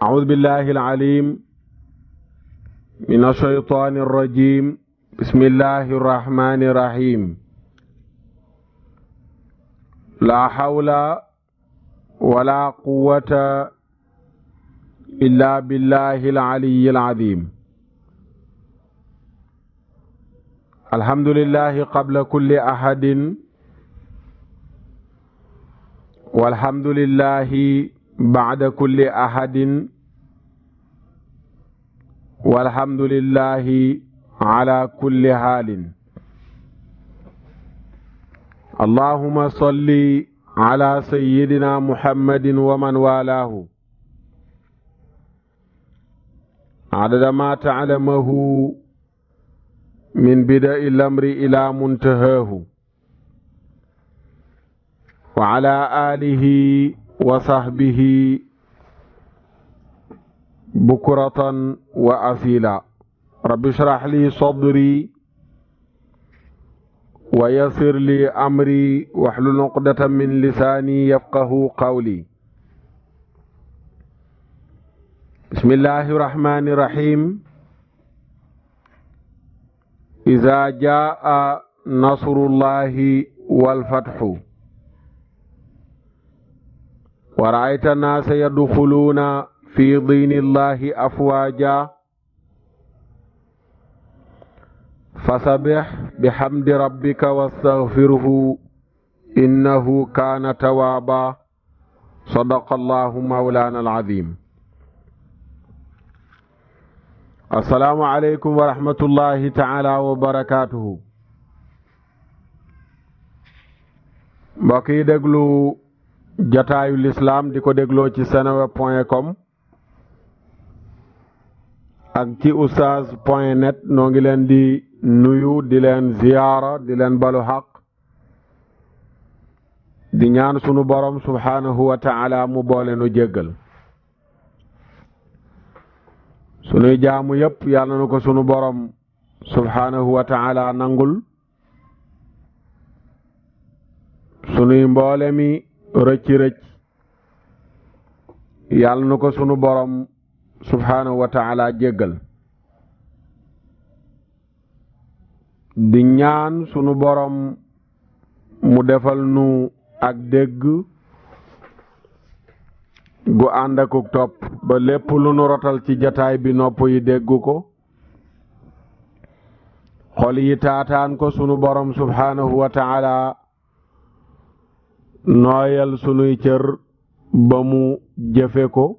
أعوذ بالله العليم من الشيطان الرجيم بسم الله الرحمن الرحيم لا حول ولا قوة إلا بالله العلي العظيم الحمد لله قبل كل أحد والحمد لله بعد كل أحد والحمد لله على كل حال اللهم صل على سيدنا محمد ومن والاه عدد ما تعلمه من بدء الأمر إلى منتهاه وعلى آله وصحبه بكرة وأصيلا رب اشرح لي صدري ويسر لي أمري واحلل عقدة من لساني يفقه قولي بسم الله الرحمن الرحيم إذا جاء نصر الله والفتح ورأيت الناس يدخلون في دين الله أفواجا فسبح بحمد ربك واستغفره إنه كان توابا صدق الله مولانا العظيم السلام عليكم ورحمة الله تعالى وبركاته mbokk déglu jataayu l'islam di ko dégloo ci seneweb.com ak ci oustaz.net noo ngi leen di nuyu di leen ziyaara di leen balu xaq di ñaan sunu borom subhanahu wa ta'ala mu boole nu jéggal sunuy jaamu yépp yàlla na ko sunu borom subhanahu wa ta'ala nangul sunuy mboole mi rëcc yàlla na ko sunu borom subhanahu wa ta'ala jéggal di ñaan sunu borom mu defal nu ak dégg gu ànd ak topp ba lépp lu nu rotal ci jataay bi nopp yi dégg ko xol yi taataan ko sunu borom subhanahu wa ta'ala nooyal sunuy cër ba mu jëfe ko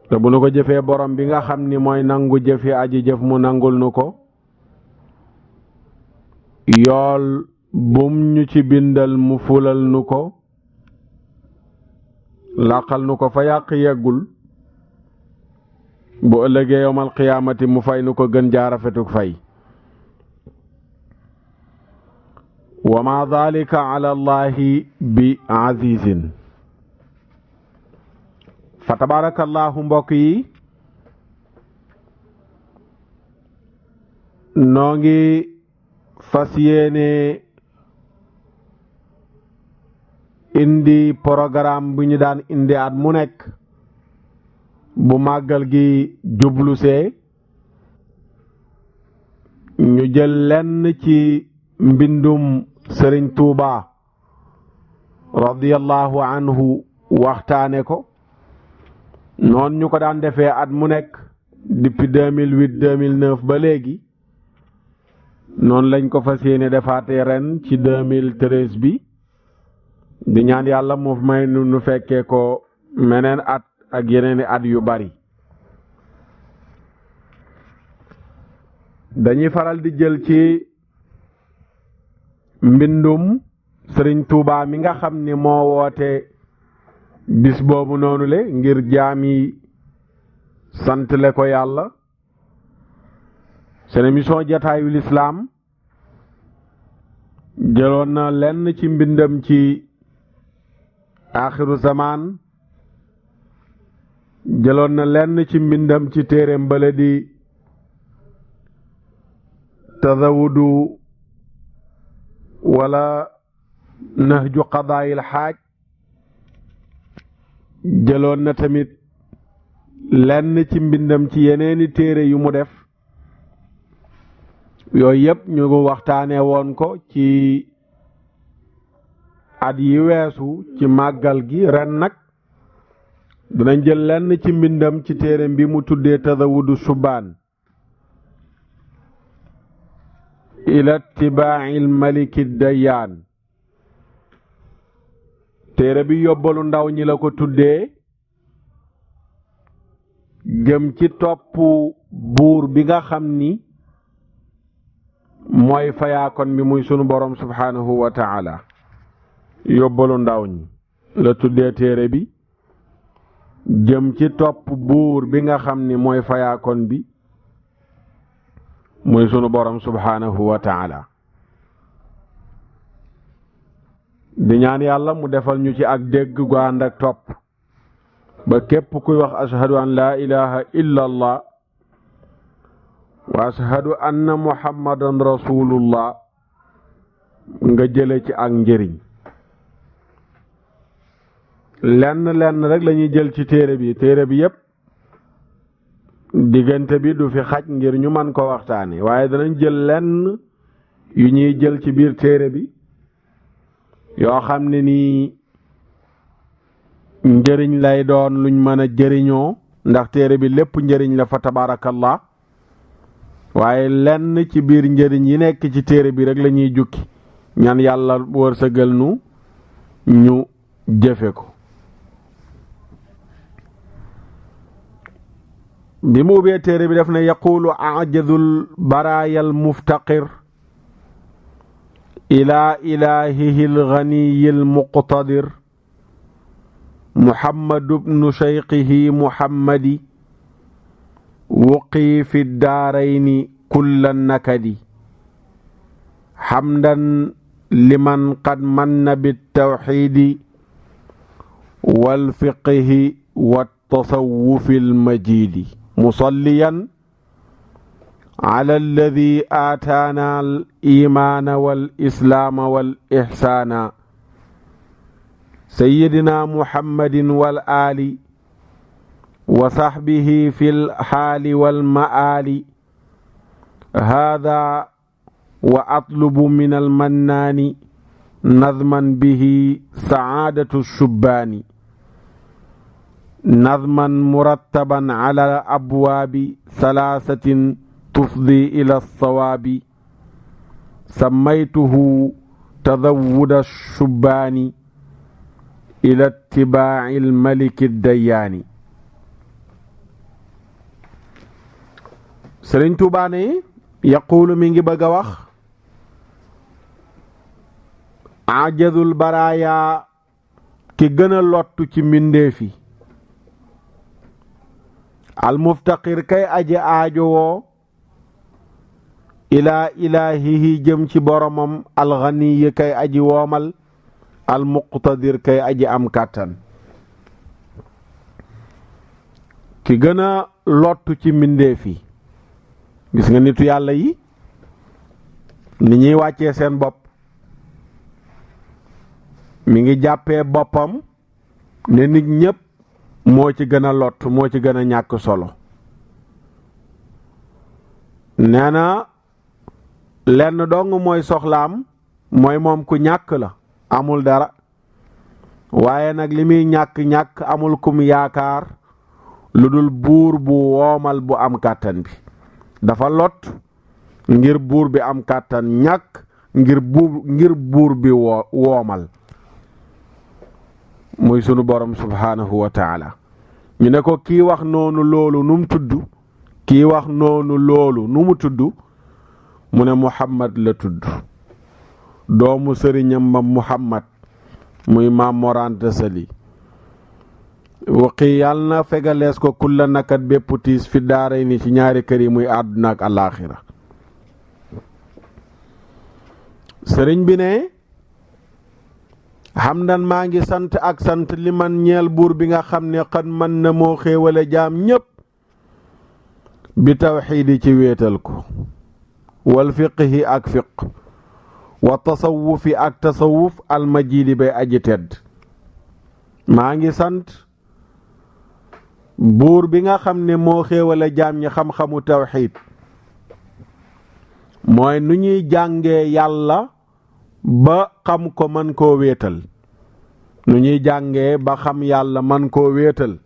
te bu nu ko jëfee borom bi nga xam ni mooy nangu jëfi aji jëf mu nangul nu ko yool bum ñu ci bindal mu fulal nu ko laqal nu ko fa yàq yeggul bu ëllëgee yowmal qiyaamati mu fay nu ko gën jaarafetuk fay wa ma dhalika ala allahi bi azizin fa tabarakallahu mbokk yi noo ngi fas yéene indi programme bu ñu daan indi at mu nekk bu màggal gi jublusee ñu jël lenn ci mbindum Sëriñ Tuuba radiyallahu anhu waxtaane ko noon ñu ko daan defee at mu nekk depuis 2008 2009 ba léegi noonu lañ ko fas yéene defaatee ren ci 2013 bi di ñaan yàlla mu may nu fekkee ko meneen at ak yeneeni at yu bari dañuy faral di jël ci mbindum Sëriñ Tuuba mi nga xam ni moo woote bis boobu noonu le ngir jaami santle ko yàlla seen émission jataayul islam jëloon na lenn ci mbindam ci axiru zaman jëloon na lenn ci mbindam ci téereem bale di tazawudu wala nahju qadaayil xaaj jëloon na tamit lenn ci mbindam ci yeneeni téere yu mu def yooyu yëpp ñu waxtaane woon ko ci at yi weesu ci màggal gi. ren nag dinañ jël lenn ci mbindam ci téere bi mu tuddee tazawudu shubaan ila tibaail maliki dayyaan. téere bi yóbbalu ndaw ñi la ko tuddee jëm ci topp buur bi nga xam ni mooy fayaakon bi muy sunu borom subhanahu wa ta'ala. yóbbalu ndaw ñi la tuddee téere bi jëm ci topp buur bi nga xam ni mooy fayaakon bi muy sunu borom subhanahu wa ta'ala. di ñaan yàlla mu defal ñu ci ak dégg gu ànd ak topp ba képp kuy wax ashhadu an laa ilaha illa allah wa ashhadu anna muhammadan rasulullah nga jële ci ak njëriñ. lenn rek lañuy jël ci téere bi yépp diggante bi du fi xaj ngir ñu man ko waxtaane waaye danañ jël lenn yu ñuy jël ci biir téere bi yoo xam ne nii njëriñ lay doon luñ mën a jëriñoo ndax téere bi lépp njëriñ la fa tabarakallah waaye lenn ci biir njëriñ yi nekk ci téere bi rek lañuy jukki ñaan yàlla wërsëgal nu ñu jëfe ko. bi mu ubbee téere bi def na yaqulu ajazul baraayal muftaqir ila ilahihi alganiyi almuqtadir muhammadu bnu shaykhihi muhammadi wuqi fi daarayni kulla nakadi hamdan liman qad manna bittawxidi walfiqhi wattasawufi almajidi musalliyan ala alladi aataana al imaana wal islaama wal ihsaana sayyidina muhammadin wal aali wa sahbihi fil haali wal ma'aali haadaa wa atlubu min al mannaani nazman bihi saadatu shubbaani nazman murattaban ala abwaabi salaasatin tufdi ila sawaabi sammaytuhu tazawwuda shubbaani ila ittibaa'i almaliki dayyaani. Sëriñ Tuubaa ne yaquulu mi ngi bëgg a wax ajazul baraaya ki gën a lottu ci mbindeefi almuftaqir kay aji aajowoo ilaa ilaahihi jëm ci boromam alxaniyi kay aji woomal almuqtadir kay aji am kàttan. ki gën a lottu ci mbindeef yi gis nga nitu yàlla yi ni ñuy wàccee seen bopp mi ngi jàppee boppam ne nit ñépp moo ci gën a lott moo ci gën a ñàkk solo. nee na lenn dong mooy soxlaam mooy moom ku ñàkk la amul dara waaye nag li muy ñàkk amul kum yaakaar lu dul buur bu woomal bu am kàttan bi. dafa lot ngir buur bi am kàttan ñàkk ngir buur bi woomal muy sunu borom subhanahu wa taala. ñu ne ko kii wax noonu loolu nu mu tudd kii wax noonu loolu nu mu tudd mu ne Muhammad la tudd doomu sëriñam ma Muhammad muy Maam Mor Anta Sali waqi yàlla na fegalees ko kulla nakat bépp tiis fi daaray ni ci ñaari kër yi muy àdduna ak alaaxira. sëriñ bi ne hamdan maa ngi sant ak sant li man ñeel buur bi nga xam ne xan man na moo xéewale jaam ñépp bi tawxiidi ci wéetal ko wal fiqhi ak fiq wa tasawufi ak tasawuf almajiidi bay aji tedd. maa ngi sant buur bi nga xam ne moo xéewale jaam ñi xam-xamu tawxiid mooy nu ñuy jàngee yàlla ba xam ko man koo wéetal nu ñuy jàngee ba xam yàlla man koo wéetal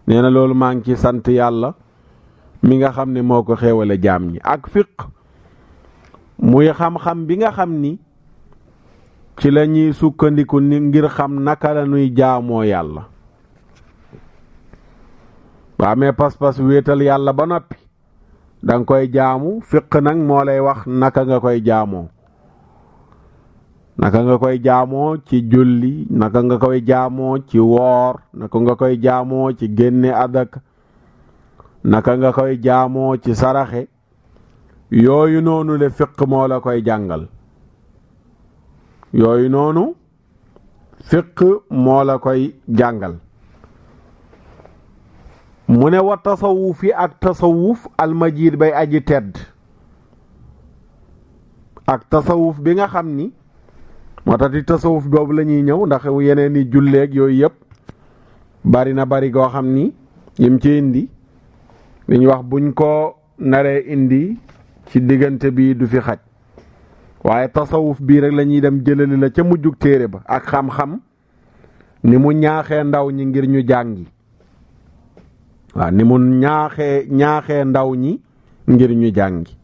nee na loolu maa ngi ci sant yàlla mi nga xam ne moo ko xéewale jaam ñi. ak fiq muy xam-xam bi nga xam ni ci la ñuy sukkandiku ni ngir xam naka la ñuy jaamoo yàlla. ba amee pas-pas wéetal yàlla ba noppi danga koy jaamu fiq nag moo lay wax naka nga koy jaamoo. naka nga koy jaamoo ci julli, naka nga koy jaamoo ci woor, naka nga koy jaamoo ci génne adak, naka nga koy jaamoo ci saraxe. yooyu noonu le fiq moo la koy jàngal. yooyu noonu fiq moo la koy jàngal. mu ne wa tasawuf yi ak tasawuf almajid bay aji tedd. ak tasawuf bi nga xam ni moo tax di tasawuf boobu la ñuy ñëw ndax yeneen i julleeg yooyu yëpp bari na bari goo xam ni yim ci indi li ñu wax buñ ko naree indi ci diggante bi du fi xaj waaye tasawuf bii rek la ñuy dem jëlali la ca mujjug téere ba ak xam-xam ni mu ñaaxee ndaw ñi ngir ñu jàngi. waaw ni mu ñaaxee ndaw ñi ngir ñu jàngi.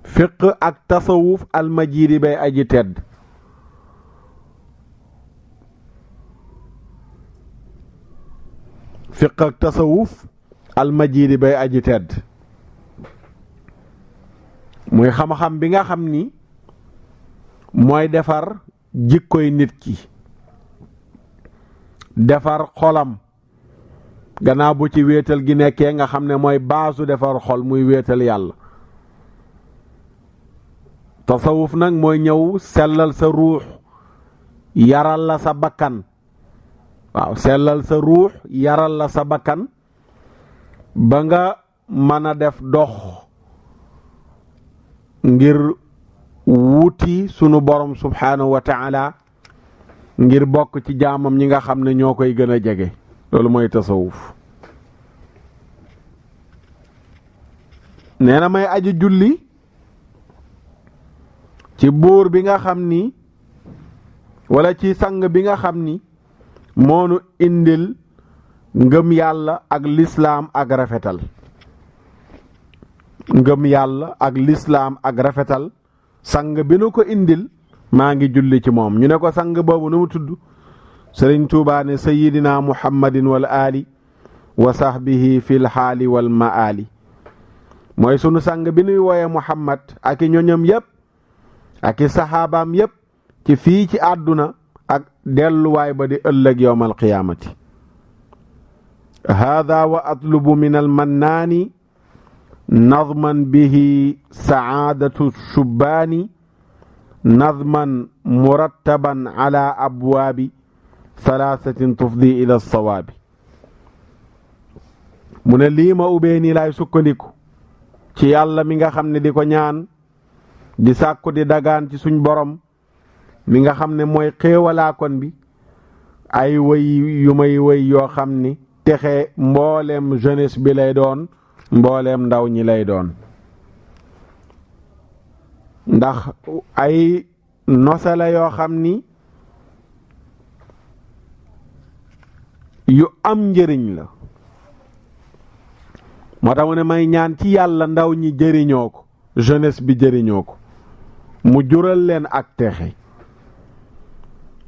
fiq ak tasawuf almajidi bay aji tedd. fiq ak tasawuf almajidi bay aji tedd muy xam-xam bi nga xam ni mooy defar jikkoy nit ki, defar xolam gannaaw bu ci wéetal gi nekkee nga xam ne mooy baasu defar xol muy wéetal yàlla. tasawuf nag mooy ñëw sellal sa ruux yaral la sa bakkan. waaw sellal sa ruux yaral la sa bakkan ba nga mën a def dox ngir wuti sunu borom subhaanahu wa taala ngir bokk ci jaamam ñi nga xam ne ñoo koy gën a jege. loolu mooy tasawuf. nee na may aji julli ci buur bi nga xam ni wala ci sang bi nga xam ni moonu indil ngëm yàlla ak lislaam ak rafetal. ngëm yàlla ak lislaam ak rafetal sang bi nu ko indil maa ngi julli ci moom. ñu ne ko sang boobu nu mu tudd Sëriñ Tuubaa ne sayidina muhammadin wal aali wa sahbihi fil xaali wal maali. mooy sunu sang bi nuy wooye muhammad ak i ñoñam yépp ak i saxaabaam yépp ci fii ci àdduna ak delluwaay ba di ëllëg yowmal qiyaamati. hada wa atlubu min almannaani nadman bihi saadatu shubbaani nadman murattaban ala abwaabi thalathatin tufdi ila sawaabi. mu ne lii ma ubbee nii laay sukkandiku ci yàlla mi nga xam ne di ko ñaan di sàkku di dagaan ci suñ borom mi nga xam ne mooy xéewalaakon bi ay wëy yu may wëy yoo xam ni texe mbooleem jeunesse bi lay doon mbooleem ndaw ñi lay doon. ndax ay nosala yoo xam ni yu am njëriñ la. moo tax mu ne may ñaan ci yàlla ndaw ñi jëriñoo ko jeunesse bi jëriñoo ko mu jural leen ak texe.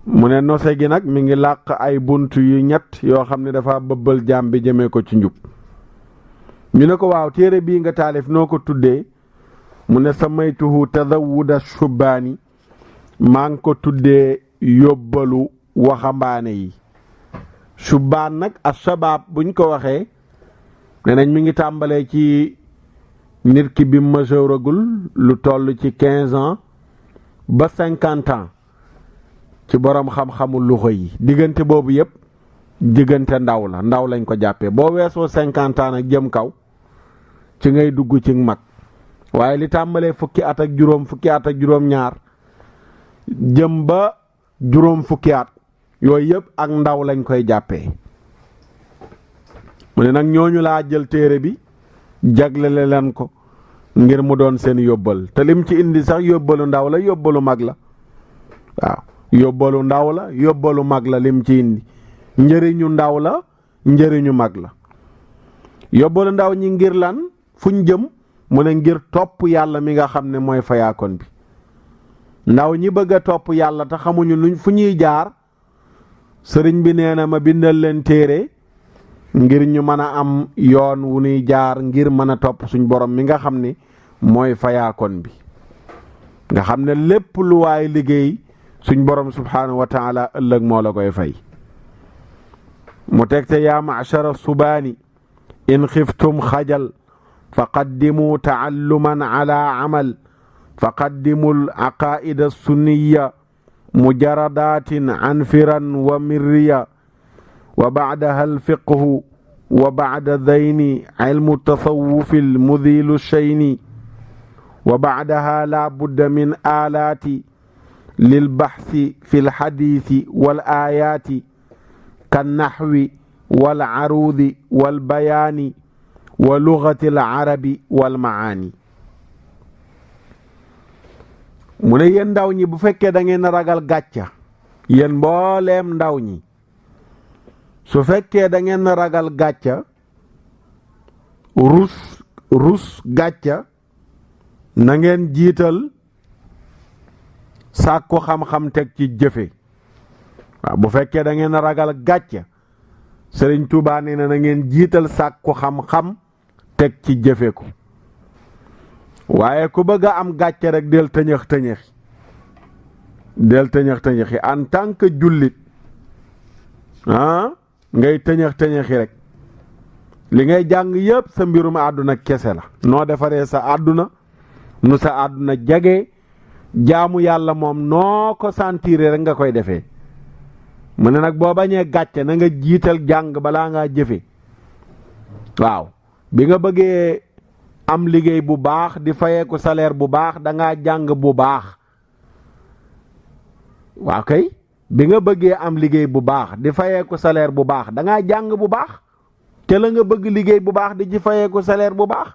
mu ne nose gi nag mi ngi làq ay bunt yu ñett yoo xam ne dafa bëbbal jaam bi jëmee ko ci njub. ñu ne ko waaw téere bii nga taalif noo ko tuddee mu ne samaytuhu tadawuda shubbaani maa ngi ko tuddee yóbbalu waxambaane yi. shubbaan nag ak shabaab buñ ko waxee ne nañ mi ngi tàmbalee ci nit ki bi majeuragul lu toll ci 15 ans ba 50 ans ci boroom xam-xamu luxa yi. diggante boobu yépp diggante ndaw la ndaw lañ ko jàppee. boo weesoo 50 ans nag jëm kaw ci ngay dugg ci mag. waaye li tàmbalee fukki at ak juróom fukki at ak juróom ñaar jëm ba juróom fukki at yooyu yépp ak ndaw lañ koy jàppee. mu ne nag ñooñu laa jël téere bi jaglele leen ko ngir mu doon seen yóbbal te lim ci indi sax yóbbalu ndaw la yóbbalu mag la waaw yóbbalu ndaw la yóbbalu mag la lim ci indi njëriñu ndaw la njëriñu mag la yóbbalu ndaw ñi ngir lan fuñ jëm mu ne ngir topp yàlla mi nga xam ne mooy fayaakoon bi ndaw ñi bëgg a topp yàlla te xamuñu luñ fu ñuy jaar sëriñ bi nee na ma bindal leen téere ngir ñu mën a am yoon wu ñuy jaar ngir mën a topp suñ borom mi nga xam ne mooy fayaakoon bi nga xam ne lépp lu waay liggéey suñ borom subhaanahu wa taala ëllëg moo la koy fay mu teg te yaa ma'shara subaani in xiftum xajal fa qaddimu taalluman ala amal fa qaddimu l aqaida sunniya mujaradatin anfiran wa mirriya wa bacdaha alfiqhu wa bacda dayni cilmu tasawufi almudilu shayni wa bacdaha la budda min aalaati lilbaxsi fi lxadiisi walaayaati kannaxwi walcaruudi walbayaani wa lugati alcarabi walmacaani mu ne yéen ndaw ñi bu fekkee da ngeen ragal gàcca yéen mbooleem ndaw ñi su fekkee da ngeen ragal gàcca rus gàcca na ngeen jiital sàkku xam-xam teg ci jëfe waaw bu fekkee da ngeen ragal gàcca Sëriñ Tuubaa nee na ngeen jiital sàkku xam-xam teg ci jëfe ko waaye ku bëgg a am gàcce rek del tëñëx tëñëxi en tant que jullit ngay tëñëx tëñëxi rek li ngay jàng yépp sa mbirum àdduna kese la noo defaree sa àdduna nu sa àdduna jage jaamu yàlla moom noo ko sentiré rek nga koy defee mu ne nag boo bañee gàcce na nga jiital jàng balaa ngaa jëfe waaw bi nga bëggee am liggéey bu baax di fayeeku salaire bu baax da ngaa jàng bu baax waaw kay bi nga bëggee am liggéey bu baax di fayeeku salaire bu baax da ngaa jàng bu baax te la nga bëgg liggéey bu baax di ci fayeeku salaire bu baax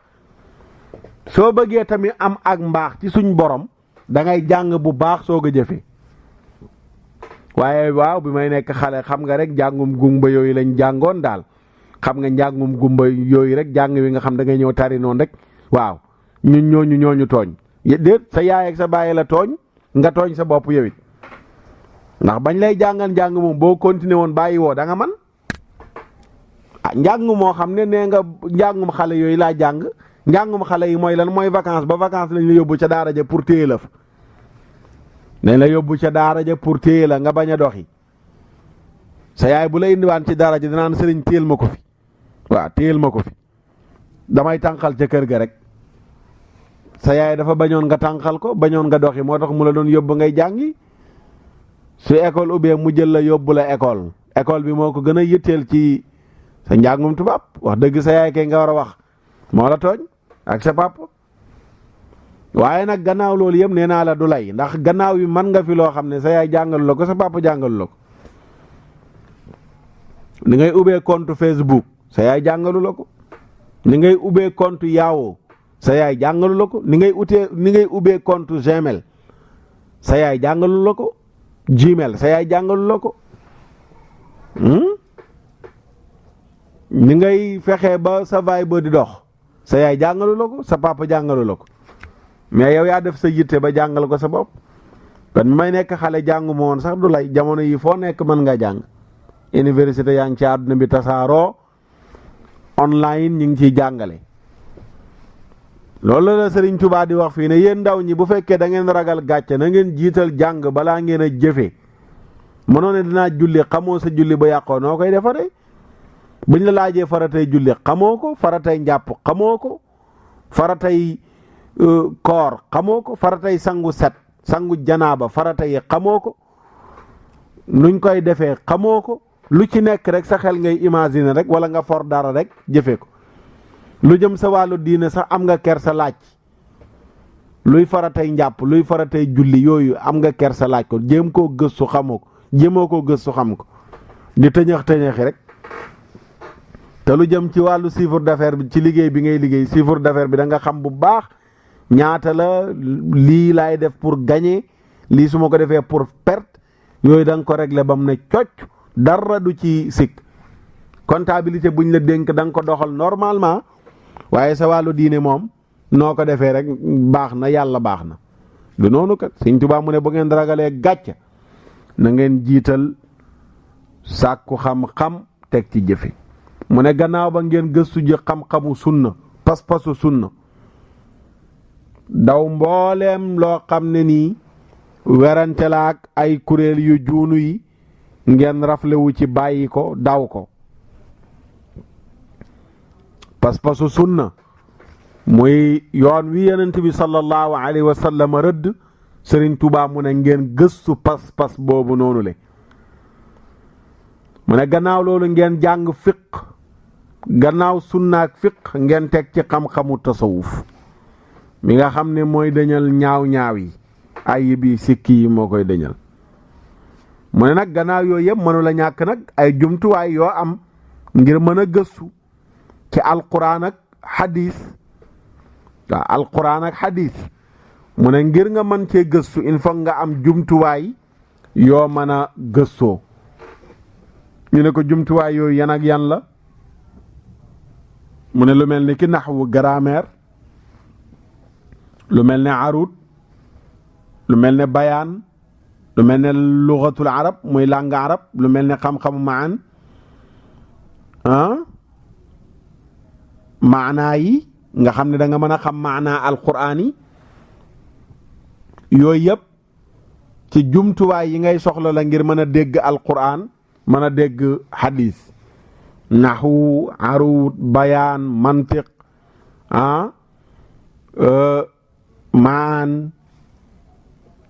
soo bëggee tamit am ak mbaax ci suñ borom da ngay jàng bu baax soog a jëfe waaye waaw bi may nekk xale xam nga rek njàngum gumba yooyu lañ jàngoon daal xam nga njàngum gumba yooyu rek jàng wi nga xam da ngay ñëw tari noonu rek waaw ñun ñooñu tooñ déet sa yaay ak sa baay la tooñ nga tooñ sa bopp yow it ndax bañ lay jàngal njàng moom boo continué woon bàyyi woo da nga man njàng moo xam ne nee nga njàngum xale yooyu laa jàng njàngum xale yi mooy lan mooy vacance ba vacance lañ la yóbbu ca daara ja pour téye la fa dañ la yóbbu ca daara ja pour téye la nga bañ a doxi sa yaay bu la indiwaan ci daara ja dinaan sëriñ téyel ma ko fi waaw téyel ma ko fi damay tànqal ca kër ga rek sa yaay dafa bañoon nga tànqal ko bañoon nga doxi moo tax mu la doon yóbbu ngay jàngi su école ubbee mu jël la yóbbu la école bi moo ko gën a yitteel ci sa njàngum tubaab wax dëgg sa yaay kay nga war a wax moo la tooñ ak sa papa waaye nag gannaaw loolu yëpp nee naa la du lay ndax gannaaw yi mën nga fi loo xam ne sa yaay jàngalu la ko sa papa jàngalu la ko ni ngay ubbee compte Facebook sa yaay jàngalu la ko ni ngay ubbee compte Yahoo sa yaay jàngalu la ko ni ngay ubbee compte Gmail sa yaay jàngalu la ko Gmail sa yaay jàngalu la ko ni ngay fexe ba sa Viber di dox sa yaay jàngalu la ko sa papa jàngalu la ko mais yow yaa def sa yitte ba jàngal ko sa bopp kon may nekk xale jàngu ma woon sax du lay jamono yi foo nekk mën nga jàng université yaa ngi ci àdduna bi tasaaroo online ñu ngi ciy jàngale loolu la Sëriñ Tuubaa di wax fii ne yéen ndaw ñi bu fekkee da ngeen ragal gàcce na ngeen jiital jàng balaa ngeen a jëfe mënoo ne dinaa julli xamoo sa julli ba yàqoo noo koy defaree buñ la laajee faratay julli xamoo ko faratay njàpp xamoo ko faratay koor xamoo ko faratay sangu set sangu janaaba faratay xamoo ko nuñ koy defee xamoo ko lu ci nekk rek sa xel ngay imaginer rek wala nga for dara rek jëfe ko lu jëm sa wàllu diine sax am nga ker sa laaj luy faratay njàpp luy faratay julli yooyu am nga ker sa laaj ko jéem koo gëstu xamoo ko jéemoo koo gëstu xam ko di tëñëx tëñëxi rek te lu jëm ci wàllu chiffre d'affaires bi ci liggéey bi ngay liggéey chiffre d'affaires bi da nga xam bu baax ñaata la lii laay def pour gagner lii su ma ko defee pour perte yooyu da nga ko régler ba mu ne cocc dara du ci sikk comptabilité buñ la dénk da nga ko doxal normalement waaye sa wàllu diine moom noo ko defee rek baax na yàlla baax na du noonu kat Sëñ Tuubaa mu ne bu ngeen ragalee gàcce na ngeen jiital sàkku xam-xam teg ci jëfe mu ne gannaaw ba ngeen gëstu ji xam-xamu sunna pas-pasu sunna daw mbooleem loo xam ne nii werante la ak ay kuréel yu juunu yi ngeen raflewu ci bàyyi ko daw ko pas-pasu sunna muy yoon wi yonent bi sallallahu alayhi wa sallam rëdd Sëriñ Tuubaa mu ne ngeen gëstu pas-pas boobu noonu le mu ne gannaaw loolu ngeen jàng fiq gannaaw sunnaak fiq ngeen teg ci xam-xamu tasawuf mi nga xam ne mooy dëñal ñaaw-ñaaw yi ay bi sikki yi moo koy dëñal mu ne nag gannaaw yooyu yëpp mënu la ñàkk nag ay jumtuwaay yoo am ngir mën a gëstu ci alquran ak hadis waaw alquran ak hadis mu ne ngir nga mën cee gëstu il faut nga am jumtuwaay yoo mën a gëstoo ñu ne ko jumtuwaay yooyu yan ak yan la mu ne lu mel ni ki naxwu grammaire lu mel ne arut lu mel ne bayaan lu mel ne lugatul arab muy langue arab lu mel ne xam-xamu maan maanaa yi nga xam ne da nga mën a xam maanaa alquraan yi yooyu yëpp ci jumtuwaay yi ngay soxla la ngir mën a dégg alquraan mën a dégg hadis naxwu arut bayaan mantiq maan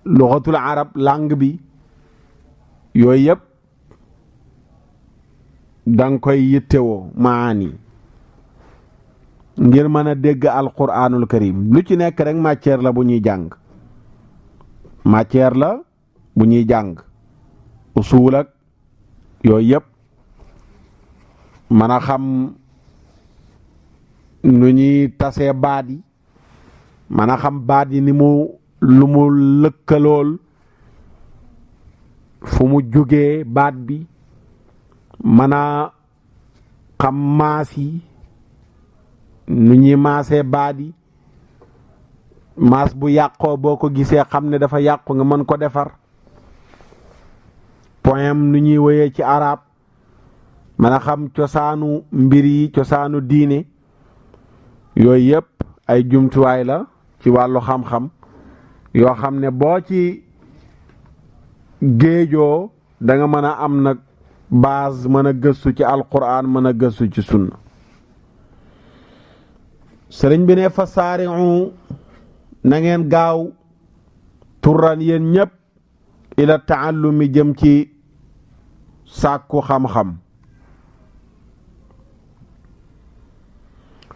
luxatul arab langue bi yooyu yëpp danga koy yittewoo maani ngir mën a dégg alquranul karim lu ci nekk rek matière la bu ñuy jàng matière la bu ñuy jàng usul ak yooyu yëpp mën a xam nu ñuy tasee baat yi mën a xam baat yi ni mu lu mu lëkkalool fu mu jógee baat bi mën a xam maas yi nu ñuy maasee baat yi maas bu yàqoo boo ko gisee xam ne dafa yàqu nga mën ko defar poème nu ñuy woyee ci arab mën a xam cosaanu mbir yi cosaanu diine yooyu yëpp ay jumtuwaay la ci wàllu xam-xam yoo xam ne boo ci géejoo da nga mën a am nag base mën a gëstu ci alquran mën a gëstu ci sunna sëriñ bi ne fa saari'u na ngeen gaaw turran yéen ñépp ila taallumi jëm ci sàkku xam-xam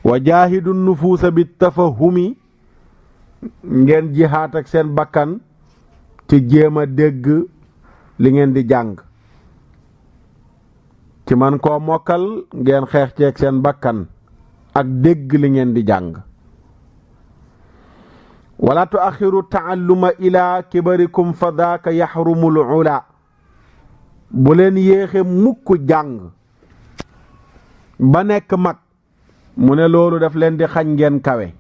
wa jaahidu nufuusa bi tafahumi ngeen jihaat ak seen bakkan ci jéem a dégg li ngeen di jàng ci man koo mokkal ngeen xeex ceeg seen bakkan ak dégg li ngeen di jàng wala tuaxiru taalluma ila kibarikum fa daaka yaxrumul ula bu leen yéexe mukk jàng ba nekk mag mu ne loolu daf leen di xañ ngeen kawe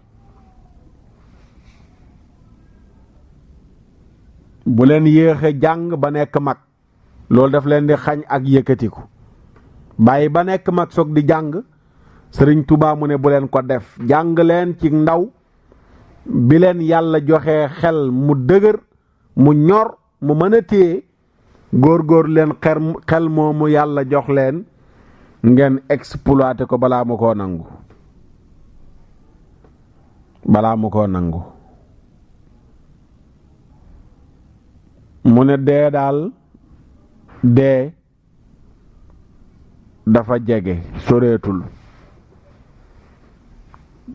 bu leen yéexe jàng ba nekk mag loolu daf leen di xañ ak yëkkatiku bàyyi ba nekk mag soog di jàng Sëriñ Tuubaa mu ne bu leen ko def jàng leen ci ndaw bi leen yàlla joxe xel mu dëgër mu ñor mu mën a téye góor leen xel moomu yàlla jox leen ngeen exploité ko balaa mu koo nangu mu ne dee daal dee dafa jege soreetul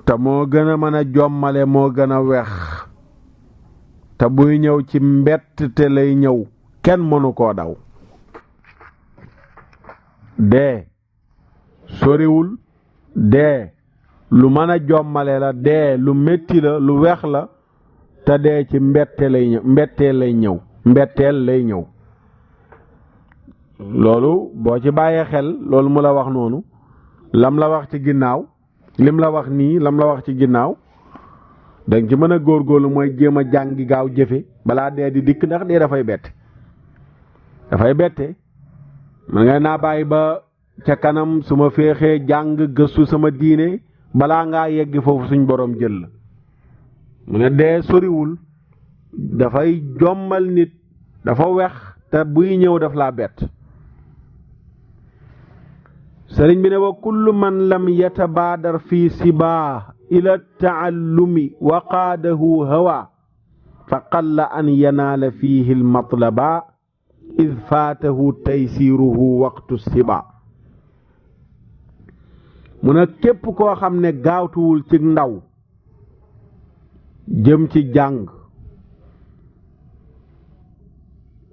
te moo gën a mën a jommale moo gën a wex te buy ñëw ci mbett te lay ñëw kenn mënu koo daw dee soriwul dee lu mën a jommale la dee lu metti la lu weex la te dee ci mbetteel lay ñëw loolu boo ci bàyyee xel loolu mu la wax noonu lam la wax ci ginnaaw lim la wax nii lam la wax ci ginnaaw danga ci mën a góorgóorlu mooy jéem a jàngi gaaw jëfe balaa dee di dikk ndax dee dafay bette man ngay naa bàyyi ba ca kanam su ma féexee jàng gëstu sama diine balaa ngaa yegg foofu suñ borom jël la mu ne dee soriwul dafay jommal nit dafa wex te buy ñëw daf laa bett sëriñ bi ne wa kullu man lam yatabaadar fi sibaa ila taallumi wa qaadahu hawa fa qalla an yanaala fiihi almatlaba id faatahu taysiruhu waqtu siba mu ne képp koo xam ne gaawtuwul ci ndaw jëm ci jàng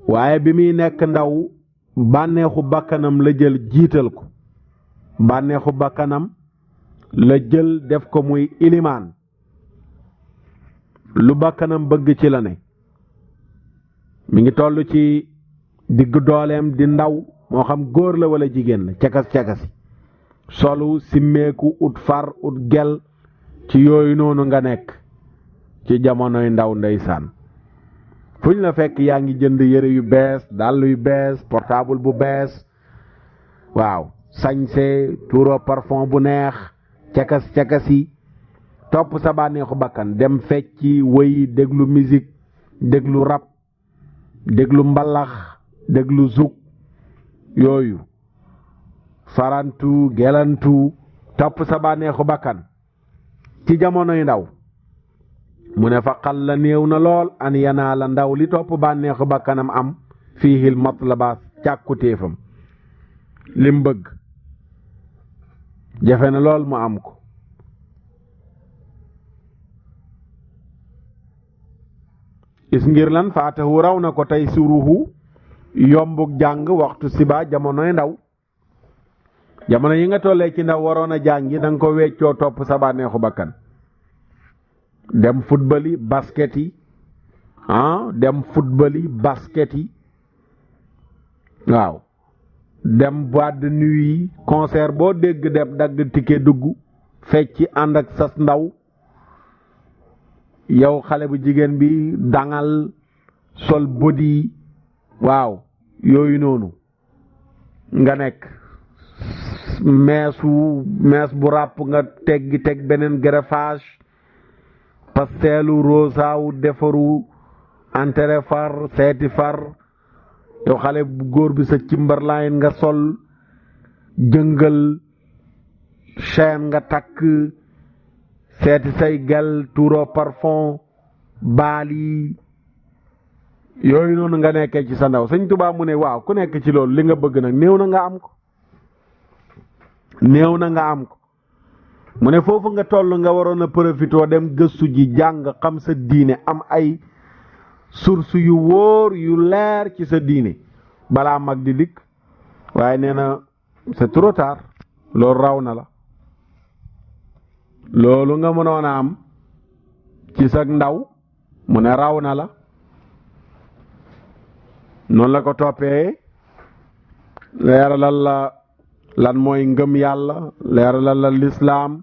waaye bi muy nekk ndaw bànneexu bakkanam la jël jiital ko bànneexu bakkanam la jël def ko muy ilimaan lu bakkanam bëgg ci la ne mi ngi toll ci digg dooleem di ndaw moo xam góor la wala jigéen la cakas-cakasi solu simmeeku ut far ut gel ci yooyu noonu nga nekk ci jamonoy ndaw ndeysaan fuñ la fekk yaa ngi jënd yëre yu bees dàll yu bees portable bu bees waaw sañse tuuro parfum bu neex cakas-cakasi topp sa bànneexu bakkan dem fecci wëy déglu musique déglu rap déglu mbalax déglu zouk yooyu farantu gelantu topp sa bànneexu bakkan ci jamonoy ndaw mu ne fa xal la néew na lool an yanaa la ndaw li topp bànneexu bakkanam am fiihil matlaba càkkutéefam lim bëgg jafe na lool mu am ko is ngir lan faatahu raw na ko tey suruhu yombuk jàng waxtu siba jamonoy ndaw jamono yi nga tollee ci ndaw waroon a jàngi da nga ko weccoo topp sa bànneexu bakkan dem football yi basket yi dem football yi basket yi waaw dem boîte de nuit yi concert boo dégg dem dagg ticket dugg fecci ànd ak sas ndaw yow xale bu jigéen bi dangal sol body waaw yooyu noonu nga nekk mees bu ràpp nga teg beneen greffage pasteelu rosaawu defaru entere far seeti far yow xale bu góor bi sa Timberline nga sol jëngal chaîne nga takk seeti say gel tuuro parfum baali yooyu noonu nga nekkee ci sa ndaw Sëñ Tuubaa mu ne waaw ku nekk ci loolu li nga bëgg nag néew na nga am ko mu ne foofu nga toll nga waroon a profitoo dem gëstu ji jàng xam sa diine am ay source yu wóor yu leer ci sa diine balaa mag di dikk waaye nee na c'est trop tard loolu raw na la loolu nga mënoon a am ci sa ndaw mu ne raw na la noonu la ko toppee leeralal la lan mooy ngëm yàlla leeralal la lislaam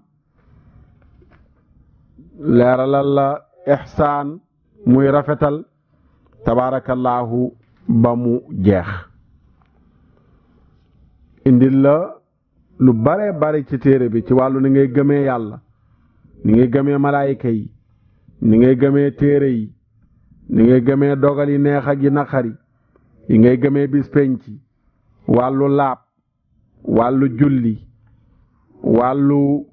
leeralal la ihsaan muy rafetal tabaarakallaahu ba mu jeex indil la lu bare bare ci téere bi ci wàllu ni ngay gëmee yàlla ni ngay gëmee malaayika yi ni ngay gëmee téere yi ni ngay gëmee dogal yi neex ak yi naqari yi ngay gëmee bis penc wàllu laab wàllu julli wàllu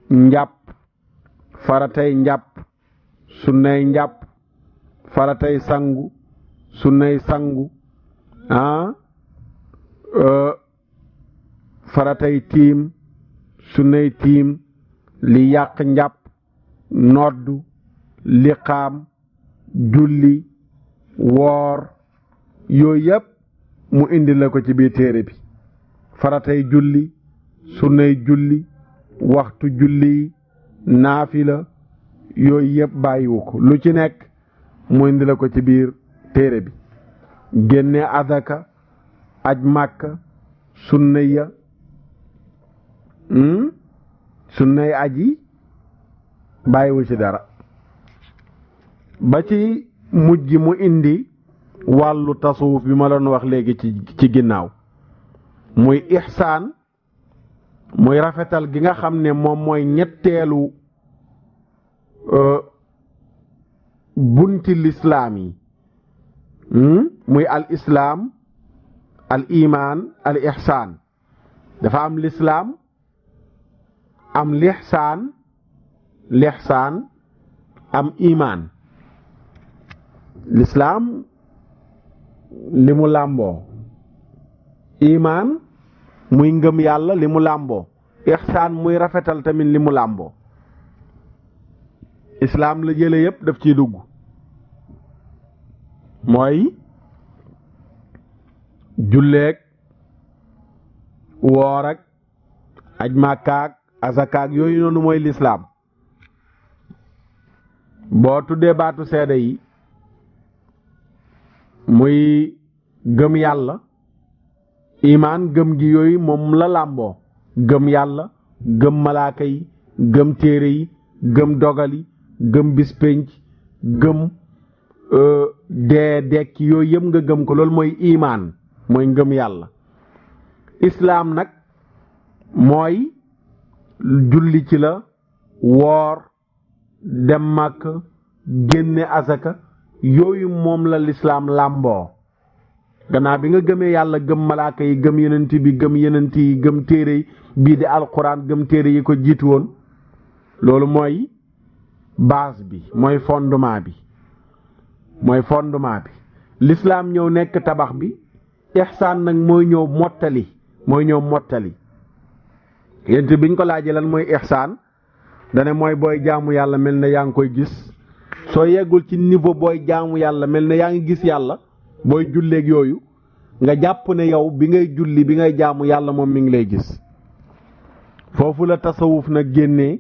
njàpp faratay njàpp sunnay njàpp faratay sangu sunnay sangu faratay tiim sunnay tiim li yàq njàpp noddu liqaam julli woor yooyu yëpp mu indi la ko ci biir téere bi faratay julli sunnay julli waxtu julli naafila yooyu yëpp bàyyiwu ko lu ci nekk mu indi la ko ci biir téere bi génne adaka aj màkka sunnay aji bàyyiwu ci dara ba ci mujj gi mu indi wàllu tasawuf bi ma doon wax léegi ci ginnaaw muy ihsaan muy rafetal gi nga xam ne moom mooy ñetteelu bunti lislaam yi muy al islaam al imaan al ihsaan dafa am lislaam am lihsaan am imaan lislaam li mu làmboo imaan muy ngëm yàlla li mu làmboo ihsaan muy rafetal tamit li mu làmboo islaam la jële yépp daf ciy dugg mooy julleek woor ak aj màkkaak asakaak yooyu noonu mooy lislaam boo tuddee baatu seede yi muy gëm yàlla imaan gëm gi yooyu moom la làmboo gëm yàlla gëm malaaka yi gëm téere yi gëm dogal yi gëm bis pénc gëm dee dekki yooyu yëpp nga gëm ko loolu mooy imaan mooy ngëm yàlla islaam nag mooy julli ci la woor dem màkk génne asaka yooyu moom la lislaam làmboo gannaaw bi nga gëmee yàlla gëm malaaka yi gëm yenent bi gëm yenent yi gëm téere yi bii di alquran gëm téere yi ko jiitu woon loolu mooy base bi mooy fondement bi lislaam ñëw nekk tabax bi ihsaan nag mooy ñëw mottali yent biñ ko laajee lan mooy ihsaan dane mooy booy jaamu yàlla mel na yaa ngi koy gis soo yeggul ci niveau booy jaamu yàlla mel na yaa ngi gis yàlla booy julleeg yooyu nga jàpp ne yow bi ngay julli bi ngay jaamu yàlla moom mi ngi lay gis foofu la tasawuf nag génnee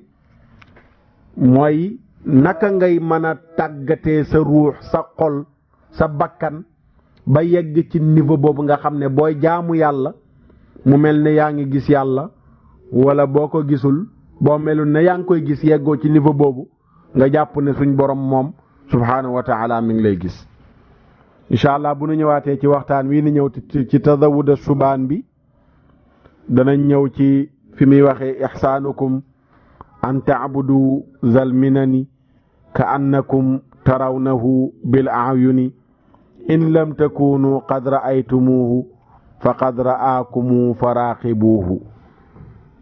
mooy naka ngay mën a tàggatee sa ruux sa xol sa bakkan ba yegg ci niveau boobu nga xam ne booy jaamu yàlla mu mel ne yaa ngi gis yàlla wala boo ko gisul boo melul ne yaa ngi koy gis yeggoo ci niveau boobu nga jàpp ne suñ borom moom subhaanahu wa taala mi ngi lay gis incha allah bu nu ñëwaatee ci waxtaan wi ni ñëw ci tazawuda subaan bi danañ ñëw ci fi muy waxee ihsaanukum an taabudu zal minani ka annakum tarawnahu bil ayuni in lam takunu qad ra'aytumuhu faqad ra'aakumu faraaqibuhu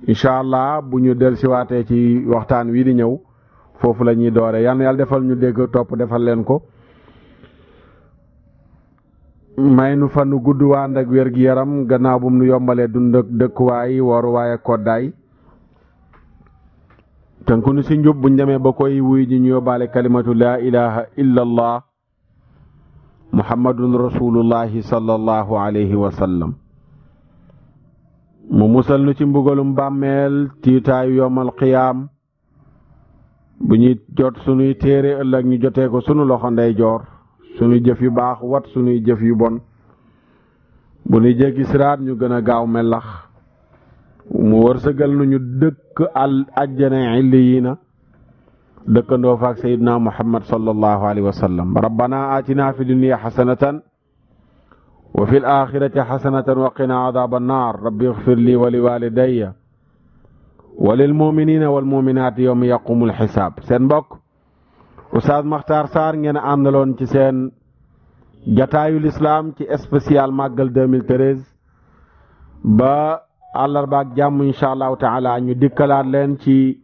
incha allah bu ñu del siwaatee ci waxtaan wi di ñëw foofu la ñuy doore yal na yàlla defal ñu dégg topp defal leen ko may nu fan nu gudd waa ànd ak wér gi yaram gannaaw bu mu nu yombalee dund ak dëkkuwaay waruwaay ak koddaay tënku nu si njub buñ demee ba koy wuy ji ñu yóbbaale kalimatu laa ilaha illa allah muhammadun rasulullahi sallallahu alayhi wa sallam mu musal nu ci mbugalum bàmmeel tiitaayu yowmal qiyaam bu ñuy jot sunuy téere ëllëg ñu jotee ko sunu loxo ndeyjoor sunuy jëf yu baax wat sunuy jëf yu bon bu ñuy jéggi siraat ñu gën a gaaw melax mu wërsëgal nu ñu dëkk ajjana illiyiina dëkkandoo faak sayyidina muhammad sallallahu alayhi wa sallam rabbana atina fi dunya hasanatan wa fil axirati hasanatan wa qina adhaban nar rabbi ighfir li wa li walidayya wa lil muminina wal muminaati yawma yaqumul xisaab seen mbokk Oustaz Makhtar Sarr ngeen àndaloon ci seen jataayu lislaam ci spécial màggal 2013 ba àllarba ak jàmm incha allahu taala ñu dikkalaat leen ci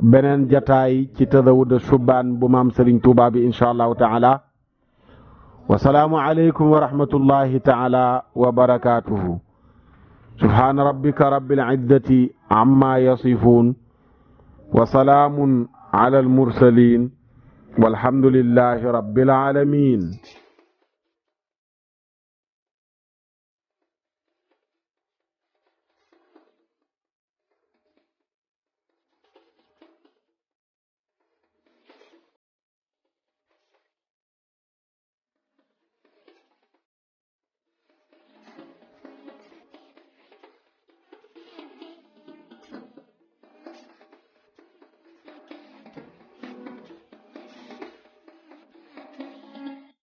beneen jataay ci tazawudu shubaan bu maam Serigne Touba bi incha allahu taala wasalaamu aleykum wa rahmatullahi taala wa barakaatuhu subhaana rabbika rabbil izzati amma yasifuun wa salaamun ala al mursaliin walhamdulillahi rabbil aalamiin